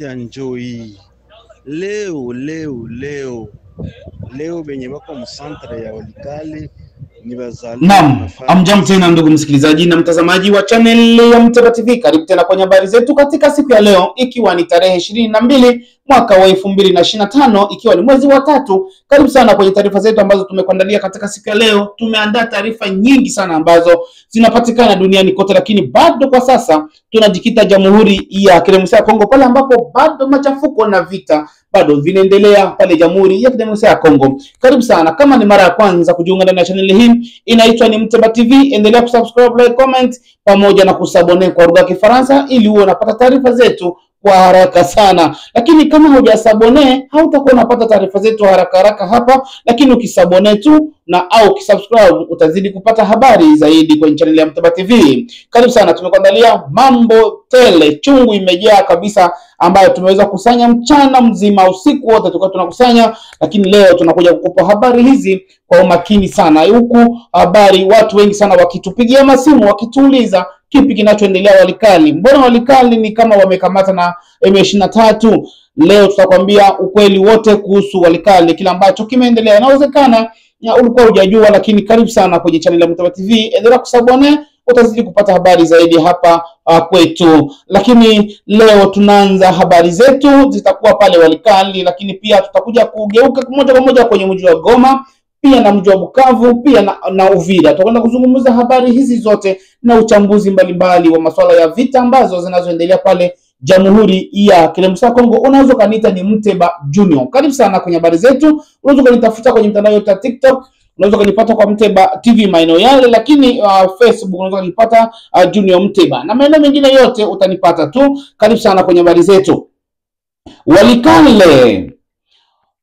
ya njoo hii leo benye bako msantre ya Walikale ni bazali. Naam, amjambo tena ndugu msikilizaji na mtazamaji wa channel ya Mteba TV. Karibu tena kwenye habari zetu katika siku ya leo, ikiwa ni tarehe 22 mwaka wa 2025, ikiwa ni mwezi wa 3. Karibu sana kwenye taarifa zetu ambazo tumekuandalia katika siku ya leo. Tumeandaa taarifa nyingi sana ambazo zinapatikana duniani kote, lakini bado kwa sasa tunajikita Jamhuri ya Kidemokrasia ya Kongo, pale ambapo bado machafuko na vita bado vinaendelea pale Jamhuri ya Kidemokrasia ya Kongo. Karibu sana. Kama ni mara ya kwanza kujiunga na channel hii, inaitwa ni Mteba TV, endelea kusubscribe, like, comment pamoja na kusabone kwa lugha ya Kifaransa ili uwe unapata taarifa zetu kwa haraka sana. Lakini kama hujasabone, hautakuwa unapata taarifa zetu haraka hapa, lakini ukisabone tu na au ukisubscribe utazidi kupata habari zaidi kwenye channel ya Mteba TV. Karibu sana. Tumekuandalia mambo tele, chungu imejaa kabisa, ambayo tumeweza kusanya mchana mzima, usiku wote tulikuwa tunakusanya, lakini leo tunakuja kukupa habari hizi kwa umakini sana. Huku habari watu wengi sana wakitupigia masimu wakituuliza kipi kinachoendelea Walikale. Mbona Walikale ni kama wamekamata na M23? Leo tutakwambia ukweli wote kuhusu Walikale, kila ambacho kimeendelea. Inawezekana ulikuwa hujajua, lakini karibu sana kwenye channel ya Mteba TV. Endelea kusabone, utazidi kupata habari zaidi hapa kwetu. Lakini leo tunaanza habari zetu zitakuwa pale Walikale, lakini pia tutakuja kugeuka moja kwa moja kwenye mji wa Goma, pia na mji wa Bukavu, pia na Uvira. Tutakwenda kuzungumza habari hizi zote na uchambuzi mbalimbali wa masuala ya vita ambazo zinazoendelea pale Jamhuri ya Kidemokrasia ya Kongo. Unaweza kanita ni Mteba Junior. Karibu sana kwenye habari zetu. Unaweza kunitafuta kwenye mtandao wa TikTok, unaweza kunipata kwa Mteba TV maeneo yale, lakini Facebook unaweza kunipata Junior Mteba, na maeneo mengine yote utanipata tu. Karibu sana kwenye habari zetu. Walikale,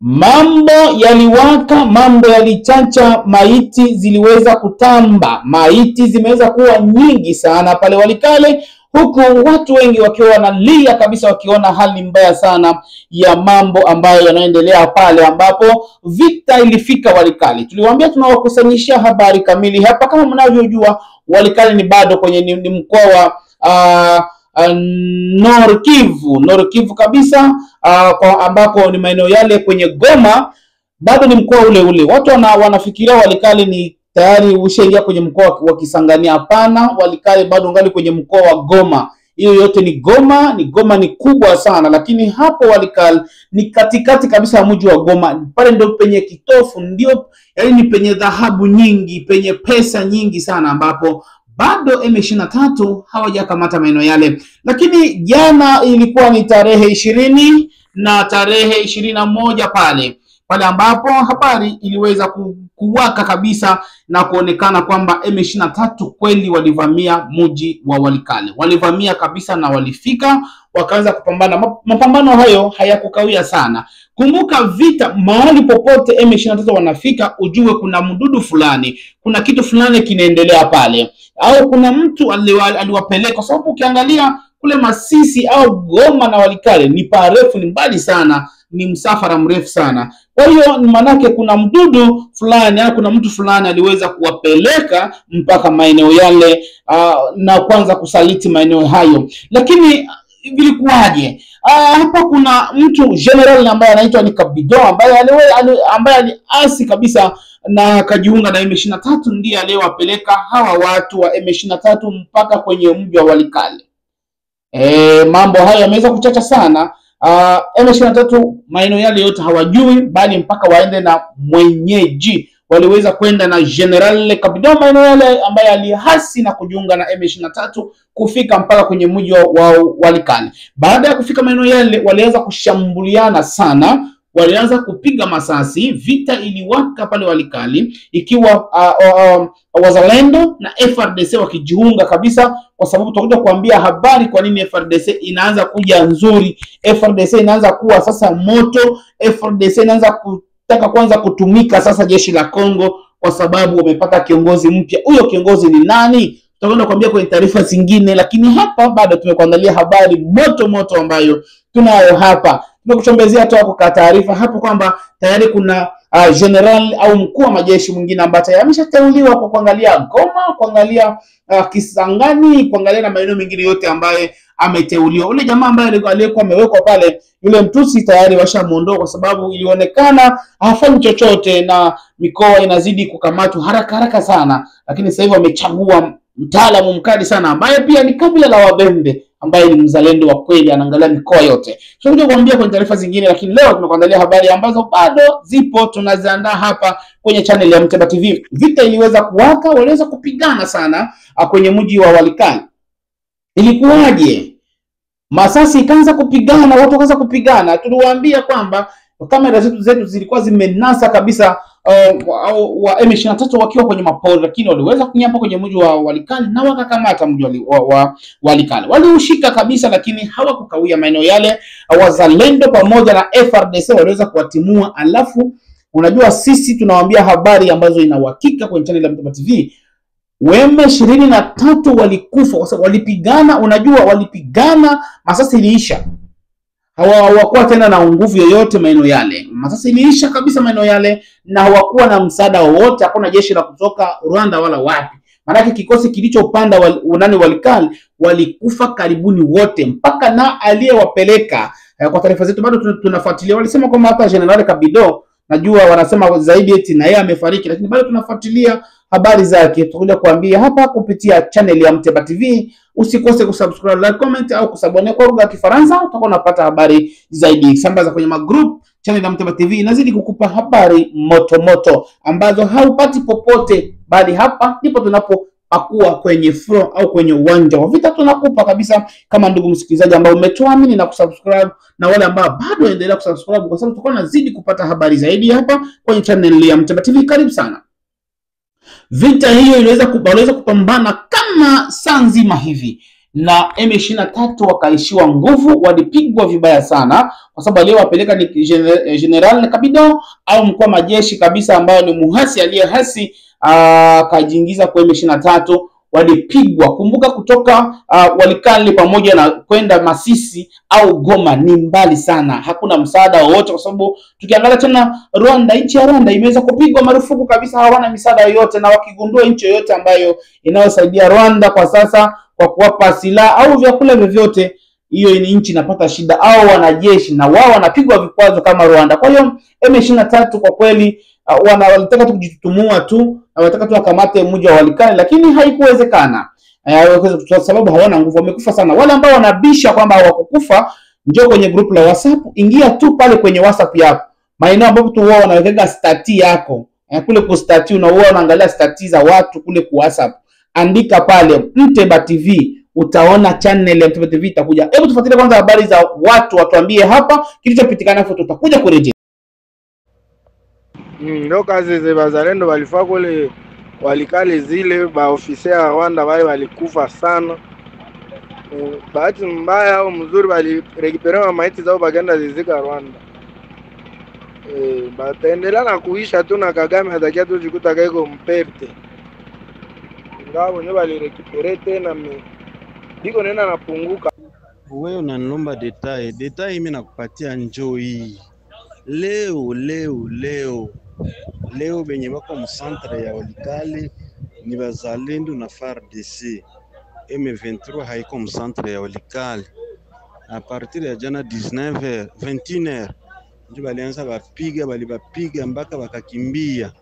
mambo yaliwaka, mambo yalichacha, maiti ziliweza kutamba, maiti zimeweza kuwa nyingi sana pale Walikale, huku watu wengi wakiwa wanalia kabisa, wakiona hali mbaya sana ya mambo ambayo yanaendelea pale ambapo vita ilifika Walikale. Tuliwaambia tunawakusanyishia habari kamili hapa. Kama mnavyojua, Walikale ni bado kwenye ni mkoa wa Nord Kivu kabisa, kwa ambako ni maeneo yale kwenye Goma, bado ni mkoa ule ule. Watu wanafikiria Walikale ni tayari ushaingia kwenye mkoa wa Kisangani. Hapana, Walikale bado ngali kwenye mkoa wa Goma. Hiyo yote ni Goma, ni kubwa sana, lakini hapo Walikale ni katikati kabisa ya mji wa Goma. Pale ndio penye kitofu, ndio yaani ni penye dhahabu nyingi, penye pesa nyingi sana, ambapo bado M23 hawajakamata maeneo yale. Lakini jana ilikuwa ni tarehe 20 na tarehe 21 pale ambapo habari iliweza kuwaka kabisa na kuonekana kwamba M23 kweli walivamia mji wa Walikale. Walivamia kabisa na walifika wakaanza kupambana. Mapambano hayo hayakukawia sana. Kumbuka vita mahali popote M23 wanafika, ujue kuna mdudu fulani, kuna kitu fulani kinaendelea pale, au kuna mtu aliwapeleka, kwa sababu ukiangalia kule Masisi au Goma na Walikale ni parefu, ni mbali sana, ni msafara mrefu sana. Kwa hiyo manake kuna mdudu fulani au kuna mtu fulani aliweza kuwapeleka mpaka maeneo yale, na kuanza kusaliti maeneo hayo. Lakini vilikuwaje? Hapa kuna mtu general ambaye anaitwa ni Kabido, ambaye aliasi kabisa na akajiunga na M23, ndiye aliyewapeleka hawa watu wa M23 mpaka kwenye mji wa Walikale. Mambo haya yameweza kuchacha sana. M23 maeneo yale yote hawajui, bali mpaka waende na mwenyeji. Waliweza kwenda na General Kabido maeneo yale, ambaye alihasi na kujiunga na M23 kufika mpaka kwenye mji wa Walikale. Baada ya kufika maeneo yale, walianza kushambuliana sana, walianza kupiga masasi. Vita iliwaka pale Walikale, ikiwa wazalendo na FRDC wakijiunga kabisa, kwa sababu tutakuja kuambia habari kwa nini FRDC inaanza kuja nzuri. FRDC inaanza kuwa sasa moto. FRDC inaanza kutaka kwanza kutumika sasa jeshi la Kongo, kwa sababu wamepata kiongozi mpya. Huyo kiongozi ni nani? Tutakwenda kuambia kwenye taarifa zingine, lakini hapa bado tumekuandalia habari moto ambayo tunayo hapa. Tumekuchombezea tu kwa taarifa hapo kwamba tayari kuna general au mkuu wa majeshi mwingine ambaye ameshateuliwa kwa kuangalia Goma, kuangalia Kisangani, kuangalia na maeneo mengine yote ambaye ameteuliwa. Ule jamaa ambaye alikuwa amewekwa pale, yule Mtusi, tayari washamuondoa kwa sababu ilionekana hafanyi chochote na mikoa inazidi kukamatwa haraka sana. Lakini sasa hivi wamechagua mtaalamu mkali sana ambaye pia ni kabila la Wabembe, ambaye ni mzalendo wa kweli, anaangalia mikoa yote. Tunakuja kuambia kwenye taarifa zingine, lakini leo tunakuandalia habari ambazo bado zipo, tunaziandaa hapa kwenye channel ya Mteba TV. Vita iliweza kuwaka, waliweza kupigana sana kwenye mji wa Walikale. Ilikuwaje? Masasi ikaanza kupigana, watu wakaanza kupigana. Tuliwaambia kwamba kamera zetu zilikuwa zimenasa kabisa wa M23 wakiwa kwenye mapori, lakini waliweza kunyapa kwenye mji wa Walikale na wakakamata mji wa Walikale. Waliushika kabisa, lakini hawakukawia maeneo yale. Wazalendo pamoja na FRDC waliweza kuwatimua. Alafu unajua sisi tunawaambia habari ambazo ina uhakika kwenye channel ya Mteba TV. M23 walikufa kwa sababu walipigana. Unajua walipigana, masasi iliisha, hawakuwa tena na nguvu yoyote maeneo yale. Masasi iliisha kabisa maeneo yale, na hawakuwa na msaada wowote. Hakuna jeshi la kutoka Rwanda wala wapi. Maana kikosi kilichopanda Walikale walikufa karibuni wote, mpaka na aliyewapeleka. Kwa taarifa zetu bado tunafuatilia, walisema kwamba hata General Kabido, najua wanasema zaidi eti na yeye amefariki, lakini bado tunafuatilia habari zake. Tutakuja kuambia hapa kupitia channel ya Mteba TV. Usikose kusubscribe, like, comment au kusabone kwa lugha ya Kifaransa, utakuwa unapata habari zaidi. Sambaza kwenye magroup. Channel ya Mteba TV inazidi kukupa habari moto ambazo haupati popote, bali hapa ndipo tunapopakua kwenye floor au kwenye uwanja wa vita. Tunakupa kabisa kama ndugu msikilizaji ambao umetuamini na kusubscribe, na wale ambao bado endelea kusubscribe, kwa sababu tutakuwa nazidi kupata habari zaidi hapa kwenye channel ya Mteba TV. Karibu sana. Vita hiyo waliweza kupambana kama saa nzima hivi, na M23 wakaishiwa nguvu, walipigwa vibaya sana, kwa sababu aliyewapeleka ni General Kabido au mkuu wa majeshi kabisa, ambayo ni muhasi aliyehasi kajiingiza kwa M23. Walipigwa. Kumbuka kutoka Walikale pamoja na kwenda Masisi au Goma ni mbali sana, hakuna msaada wowote, kwa sababu tukiangalia tena Rwanda, nchi ya Rwanda imeweza kupigwa marufuku kabisa, hawana misaada yoyote. Na wakigundua nchi yoyote ambayo inayosaidia Rwanda kwa sasa kwa kuwapa silaha au vyakula vyovyote, hiyo ni nchi inapata shida, au wanajeshi na wao wanapigwa vikwazo kama Rwanda. Kwa hiyo M23 kwa kweli walitaka tu kujitutumua tu, wanataka tu wakamate mji wa Walikale, lakini haikuwezekana kwa sababu hawana nguvu, wamekufa sana. Wale ambao wanabisha kwamba hawakukufa, njoo kwenye group la WhatsApp, ingia tu pale kwenye WhatsApp yako, maeneo ambapo tu wao wanaweka stati yako kule ku stati, unaangalia stati za watu kule ku WhatsApp, andika pale Mteba TV, utaona channel ya Mteba TV itakuja. Hebu tufuatilie kwanza habari za watu, watuambie hapa kilichopitikana, hapo tutakuja kurejea. Ndo kazi ze bazalendo walifaa kule Walikale, zile baofisia ya Rwanda wale walikufa sana. Bahati mbaya au mzuri walirekiperewa maiti zao bagenda zizika Rwanda. Bataendelea na kuisha tu, na Kagame atakia tu jikuta kaiko mperte. Ngao nyo walirekipere tena biko nena napunguka. Wewe unanilomba detail mimi nakupatia njoo hii. Leo benye bako msantre ya Walikale ni bazalendo na FARDC. M23 haiko msantre ya Walikale. A partir ya jana 19h 21h ndio balianza balibapiga mpaka bakakimbia.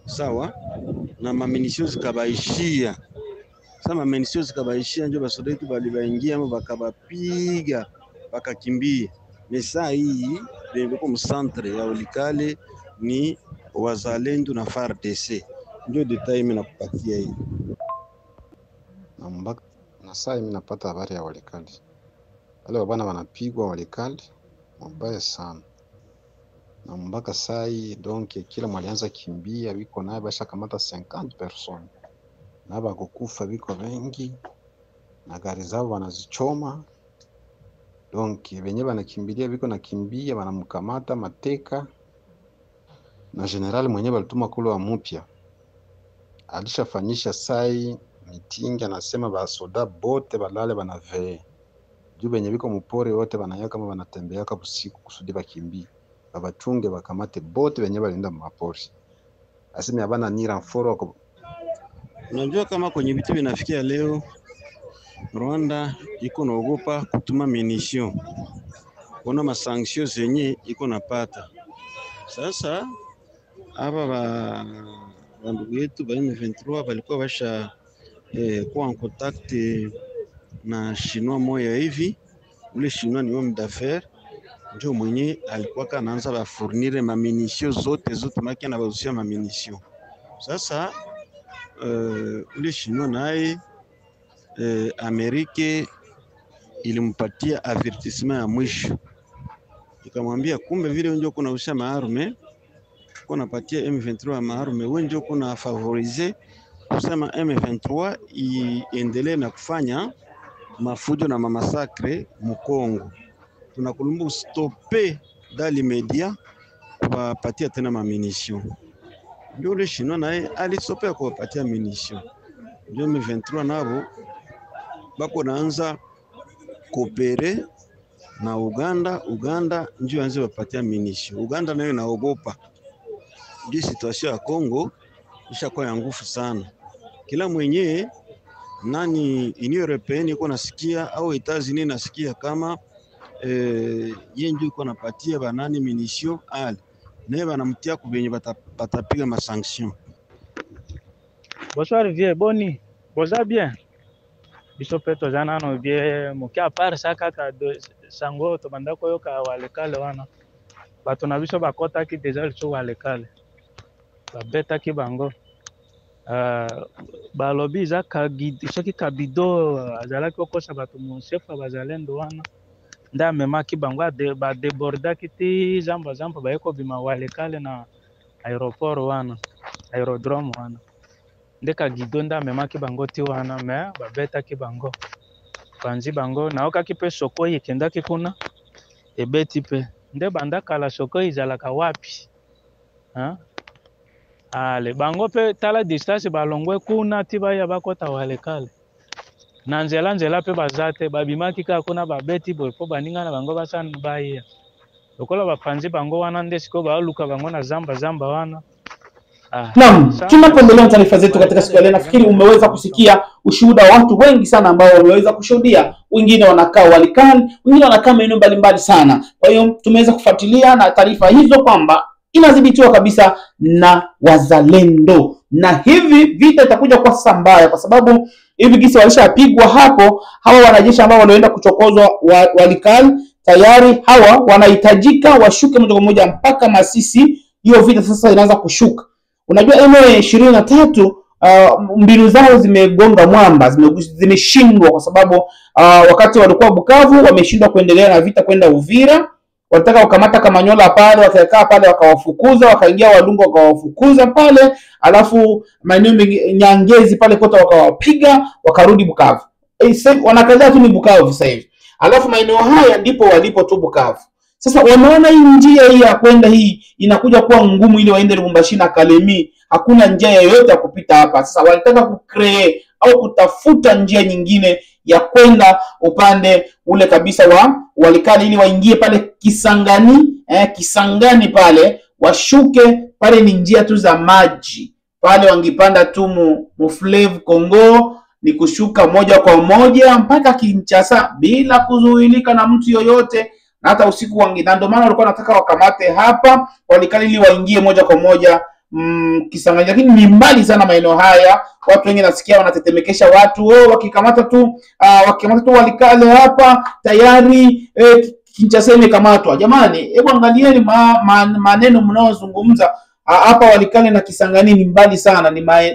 Sawa? Na maminisio zikabaishia. Sasa maminisio zikabaishia, ndio basodetu balibaingia ama bakabapiga bakakimbia. Mesa hii ndio msantre ya Walikale ni wazalendo na FARDC. Ndio detail mimi nakupatia hii. Na saa mimi napata habari ya Walikale. Wale bwana wanapigwa Walikale mbaya sana. Na mpaka saa hii donc kila mwalianza kimbia biko naye basha kamata 50 personnes. Na bakukufa biko wengi, na gari zao wanazichoma. Donc benye banakimbilia biko nakimbia, wanamkamata mateka. Na general mwenyewe alituma kule wa mpya alishafanyisha sai meeting, anasema basoda bote balale banavee juu benye biko mpore wote banaya kama banatembea kwa usiku kusudi bakimbie. babachunge bakamate bote wenye balinda mapori. Aseme abana ni renfort kwa. Unajua kama kwenye vitu vinafikia leo Rwanda iko naogopa kutuma munition. Kuna masanction zenye iko napata. Sasa hapa bandugu yetu ba M23 walikuwa basha kuwa en contact na Chinois moya hivi. Ule Chinois ni homme d'affaires, ndio mwenye alikuwa anaanza ba fournir ma munition zote maki na bauzia ma munition. Sasa ule Chinois naye Amerika ilimpatia avertissement ya mwisho. Ikamwambia kumbe vile unjo kuna usha maarme, kuna patia M23 maarme, wenjo kuna favoriser kusema M23 iendelee na kufanya mafujo na mamasakre Mkongo. Tunakulumbu ustope dali media kuwapatia tena munition. Ndio ule Chinois naye alisopea kuwapatia munition. Ndio M23 nabo bako naanza kopere na Uganda ndio anze wapatia munition. Uganda nayo naogopa. Ndio situation ya Kongo ishakuwa ya nguvu sana. Kila mwenye nani Union Europeenne iko nasikia au Etats-Unis nasikia kama yeye ndio iko napatia banani munition ale naye banamtia kubenye batapiga ma sanction. Bonsoir vieux Boni, boza bien. Biso peto jana no vie mokia par saka ka sango to bandako yo ka walekale wana. Bato na biso bakota ki deja liso walekale. Ba beta ki bango. Ba lobby za ka soki kabido azala ki okosa bato mo sefa bazalendo wana. Nda memaki bango ba deborda ki ti zamba ba eko bima walekale na aeroport wana, aerodrome wana. Ndeka gidonda memaki bango ti wana me babeta ki bango panzi bango na oka ki pe soko yekenda ki kuna ebeti pe nde banda kala soko izalaka wapi ale bango pe tala distance balongwe kuna ti baya bakota walekale na nzela pe bazate babimaki ka kuna babeti boy po baninga na bango basana baya lokola bapanzi bango wana nde siko baluka bango na zamba wana. Naam, tunapoendelea na taarifa zetu katika siku ya leo, nafikiri umeweza kusikia ushuhuda wa watu wengi sana ambao wameweza kushuhudia. Wengine wanakaa Walikale, wengine wanakaa maeneo mbalimbali sana. Kwa hiyo tumeweza kufuatilia na taarifa hizo kwamba inadhibitiwa kabisa na wazalendo, na hivi vita itakuja kwa sasa mbaya, kwa sababu hivi kisa walishapigwa hapo. Hawa wanajeshi ambao wanaenda kuchokozwa Walikale tayari hawa wanahitajika washuke moja kwa moja mpaka Masisi. Hiyo vita sasa inaanza kushuka. Unajua M23 mbinu zao zimegonga mwamba, zimeshindwa kwa sababu wakati walikuwa Bukavu wameshindwa kuendelea na vita kwenda Uvira. Wanataka kukamata Kamanyola pale, wakakaa pale wakawafukuza, wakaingia Walungu wakawafukuza pale, alafu maeneo Nyangezi pale kote wakawapiga, wakarudi Bukavu. Wanakalia tu ni Bukavu sasa hivi. Alafu maeneo haya ndipo walipo tu Bukavu. Sasa wanaona hii njia hii ya kwenda hii inakuja kuwa ngumu ili waende Lubumbashi na Kalemi. Hakuna njia yoyote ya kupita hapa. Sasa walitaka kucreate au kutafuta njia nyingine ya kwenda upande ule kabisa wa Walikale ili waingie pale Kisangani pale, washuke pale. Ni njia tu za maji pale, wangipanda tu Muflevu Kongo, ni kushuka moja kwa moja mpaka Kinshasa bila kuzuilika na mtu yoyote. Na hata usiku na ndio maana walikuwa wanataka wakamate hapa Walikale ili waingie moja kwa moja Kisangani, lakini ni mbali sana maeneo haya. Watu wengi nasikia wanatetemekesha watu, wakikamata tu Walikale hapa tayari Kinshasa imekamatwa. Jamani, hebu angalieni maneno mnaozungumza hapa. Walikale na Kisangani ni mbali sana,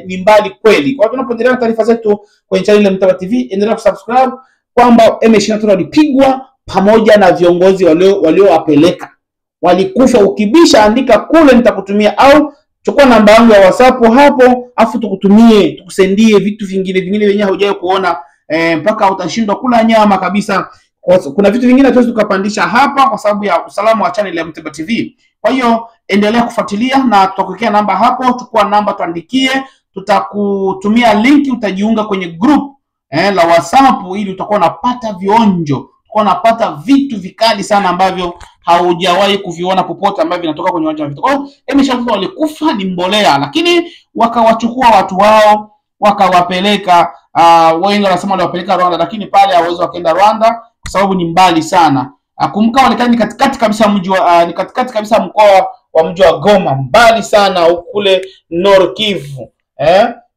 ni mbali kweli. Kwa hiyo tunapoendelea na taarifa zetu kwenye channel ya Mtaba TV, endelea kusubscribe kwamba M23 walipigwa pamoja na viongozi waliowapeleka. Walikufa. Ukibisha andika kule, nitakutumia au chukua namba yangu ya WhatsApp hapo, afu tukusendie vitu vingine wenyewe hujawahi kuona, mpaka utashindwa kula nyama kabisa. Kuna vitu vingine hatuwezi tukapandisha hapa kwa sababu ya usalama wa channel ya Mtaba TV. Kwa hiyo endelea kufuatilia na tutakuwekea namba hapo. Chukua namba, tuandikie, tutakutumia link, utajiunga kwenye group la WhatsApp ili utakuwa unapata vionjo wanapata vitu vikali sana ambavyo haujawahi kuviona popote ambavyo vinatoka kwenye uwanja wa vita. Kwa hiyo M23 walikufa ni mbolea, lakini wakawachukua watu wao wakawapeleka, wengi wanasema waliwapeleka Rwanda, lakini pale hawawezi wakaenda Rwanda kwa sababu ni mbali sana. Kumbuka Walikale ni katikati kabisa mji wa ni katikati kabisa mkoa wa mji wa Goma, mbali sana kule Nord Kivu.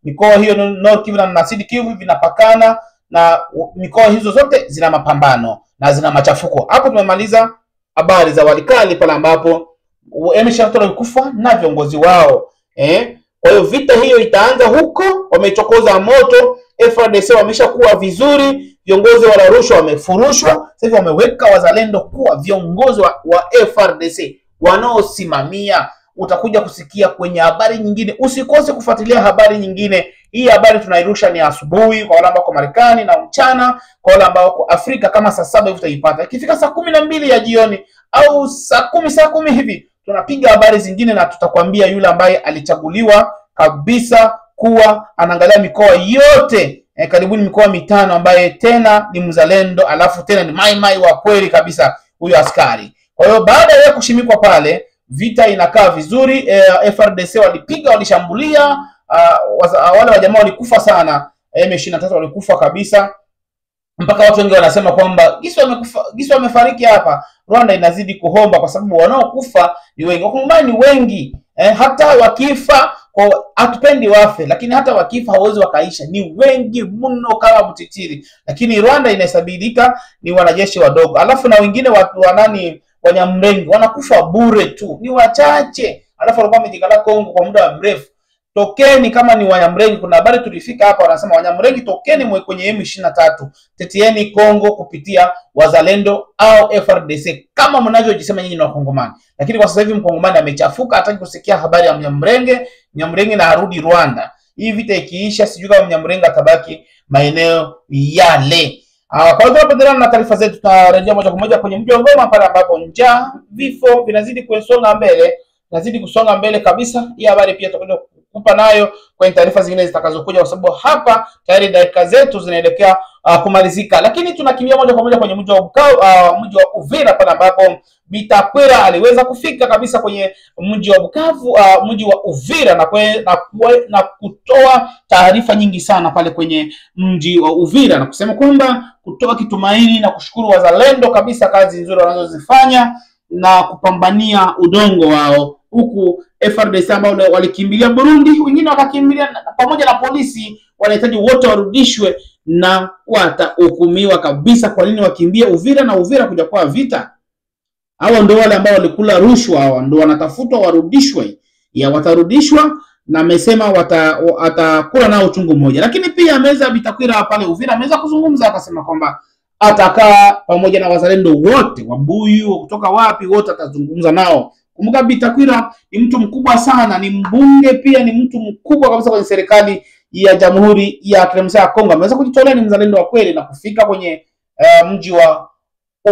Mikoa hiyo Nord Kivu na Sud Kivu vinapakana, na mikoa hizo zote zina mapambano na zina machafuko. Hapo tumemaliza habari za Walikale pale ambapo M23 walikufa na viongozi wao. Kwa hiyo vita hiyo itaanza huko, wamechokoza moto, FARDC wameshakuwa vizuri, viongozi wa rushwa wamefurushwa, sasa hivi wameweka wazalendo kuwa viongozi wa FARDC wanaosimamia. Utakuja kusikia kwenye habari nyingine, usikose kufuatilia habari nyingine. Hii habari tunairusha ni asubuhi kwa wale ambao wako Marekani, na mchana kwa wale ambao wako Afrika kama saa 7 hivi utaipata. Ikifika saa 12 ya jioni au saa 10 hivi tunapiga habari zingine, na tutakwambia yule ambaye alichaguliwa kabisa kuwa anaangalia mikoa yote, karibuni mikoa 5 ambaye tena ni mzalendo, alafu tena ni mai wa kweli kabisa huyo askari. Kwa hiyo baada ya kushimikwa pale, vita inakaa vizuri. FARDC walipiga, walishambulia, wale wa jamaa walikufa sana, M23 walikufa kabisa, mpaka watu wengi wanasema kwamba Gisu wamefariki hapa. Rwanda inazidi kuhomba kwa sababu wanaokufa ni wengi, wakongomani ni wengi. Hata wakifa, kwa hatupendi wafe, lakini hata wakifa hawezi wakaisha, ni wengi mno kama Butitiri. Lakini Rwanda inahesabika ni wanajeshi wadogo, alafu na wengine watu wanani Wanyamulenge wanakufa bure tu, ni wachache. Alafu walikuwa wamejikala Kongo kwa muda mrefu. Tokeni kama ni Wanyamulenge, kuna habari tulifika hapa wanasema Wanyamulenge tokeni mwe kwenye M23, tetieni Kongo kupitia wazalendo au FARDC kama mnavyojisema nyinyi na Wakongomani. Lakini kwa sasa hivi Mkongomani amechafuka, hataki kusikia habari ya Mnyamulenge na arudi Rwanda. Hii vita ikiisha, sijui kama Mnyamulenge atabaki maeneo yale. Kwa hivyo tunaendelea na taarifa zetu, tutarejea moja kwa moja kwenye mji wa Goma pale ambapo njaa, vifo vinazidi kusonga mbele, nazidi kusonga mbele kabisa. Hii habari pia tutakuja kukupa nayo kwenye taarifa zingine zitakazokuja, kwa sababu hapa tayari dakika zetu zinaelekea kumalizika. Lakini tunakimbia moja kwa moja kwenye mji wa Uvira pale ambapo Bitakwira aliweza kufika kabisa kwenye mji wa Bukavu, mji wa Uvira na kutoa taarifa nyingi sana pale kwenye mji wa Uvira, na kusema kwamba kutoa kitumaini na kushukuru wazalendo kabisa kazi nzuri wanazozifanya na kupambania udongo wao, huku FARDC ambao walikimbilia Burundi, wengine wakakimbilia pamoja na polisi, wanahitaji wote warudishwe na watahukumiwa kabisa. Kwa nini wakimbia Uvira na Uvira kuja kwa vita? Hao ndio wale ambao walikula rushwa, hao ndio wanatafutwa warudishwe. Watarudishwa, na amesema atakula nao chungu moja. Lakini pia ameweza Bitakwira pale Uvira ameweza kuzungumza, akasema kwamba atakaa pamoja na wazalendo wote, Wabuyu kutoka wapi, wote atazungumza nao. Kumbuka Bitakwira ni mtu mkubwa sana, ni mbunge pia, ni mtu mkubwa kabisa kwenye serikali ya Jamhuri ya Kidemokrasia ya Kongo. Ameweza kujitolea, ni mzalendo wa kweli, na kufika kwenye mji wa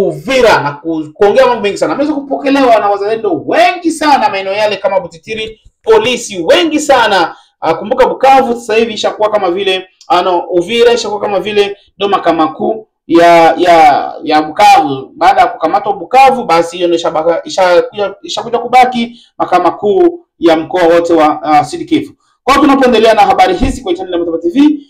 Uvira na kuongea mambo mengi sana. Ameweza kupokelewa na wazalendo wengi sana maeneo yale kama Butitiri, polisi wengi sana. Kumbuka Bukavu sasa hivi ishakuwa kama vile Uvira ishakuwa kama vile ndo makao makuu ya Bukavu. Baada ya kukamatwa Bukavu, basi hiyo ishakuja kubaki makao makuu ya mkoa wote wa Sud Kivu. Kwa hiyo tunapoendelea na habari hizi kwa channel ya Mteba TV,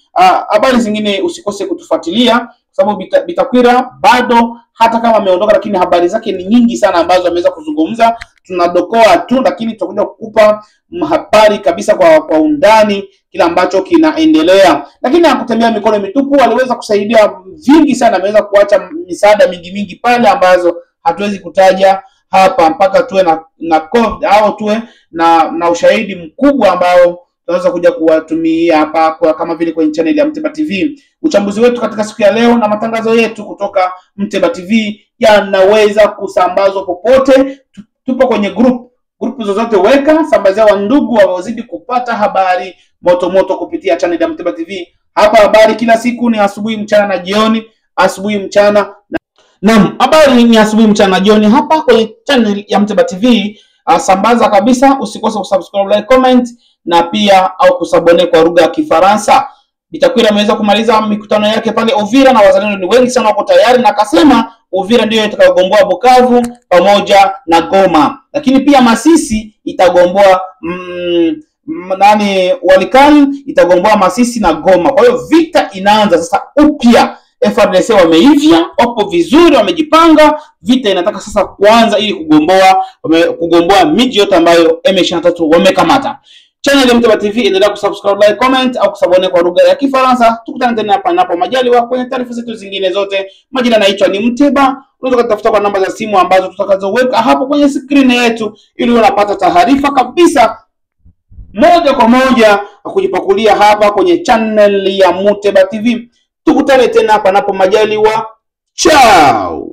habari zingine usikose kutufuatilia, kwa sababu Bitakwira bado hata kama ameondoka, lakini habari zake ni nyingi sana ambazo ameweza kuzungumza. Tunadokoa tu, lakini tutakuja kukupa habari kabisa kwa undani kila ambacho kinaendelea. Lakini hakutembea mikono mitupu, aliweza kusaidia vingi sana, ameweza kuacha misaada mingi pale ambazo hatuwezi kutaja hapa, mpaka tuwe na code au tuwe na ushahidi mkubwa ambao tunaweza kuja kuwatumia hapa kama vile kwenye channel ya Mteba TV. Uchambuzi wetu katika siku ya leo na matangazo yetu kutoka Mteba TV yanaweza kusambazwa popote. Tupo kwenye group zozote, weka sambazia wa ndugu wazidi kupata habari moto kupitia channel ya Mteba TV. Hapa habari kila siku ni asubuhi, mchana na jioni, asubuhi, mchana naam, habari ni asubuhi, mchana na jioni hapa kwenye channel ya Mteba TV. Sambaza kabisa, usikose kusubscribe, like, comment na pia au kusabone kwa lugha ya Kifaransa. Bitakwira ameweza kumaliza mikutano yake pale Uvira na wazalendo ni wengi sana wako tayari, na akasema Uvira ndio itakayogomboa Bukavu pamoja na Goma, lakini pia Masisi itagomboa Walikale itagomboa Masisi na Goma. Kwa hiyo vita inaanza sasa upya. FARDC wameivya, wapo vizuri, wamejipanga. Vita inataka sasa kuanza ili kugomboa miji yote ambayo M23 wamekamata. Channel ya Muteba TV endelea kusubscribe, like, comment au kusabone kwa lugha ya Kifaransa. Tukutane tena hapa napo majaliwa kwenye taarifa zetu zingine zote. Majina naitwa ni Muteba. Unaweza kutafuta kwa namba za simu ambazo tutakazoweka hapo kwenye screen yetu ili unapata taarifa kabisa moja kwa moja kujipakulia hapa kwenye channel ya Muteba TV. Tukutane tena hapa napo majaliwa. Ciao.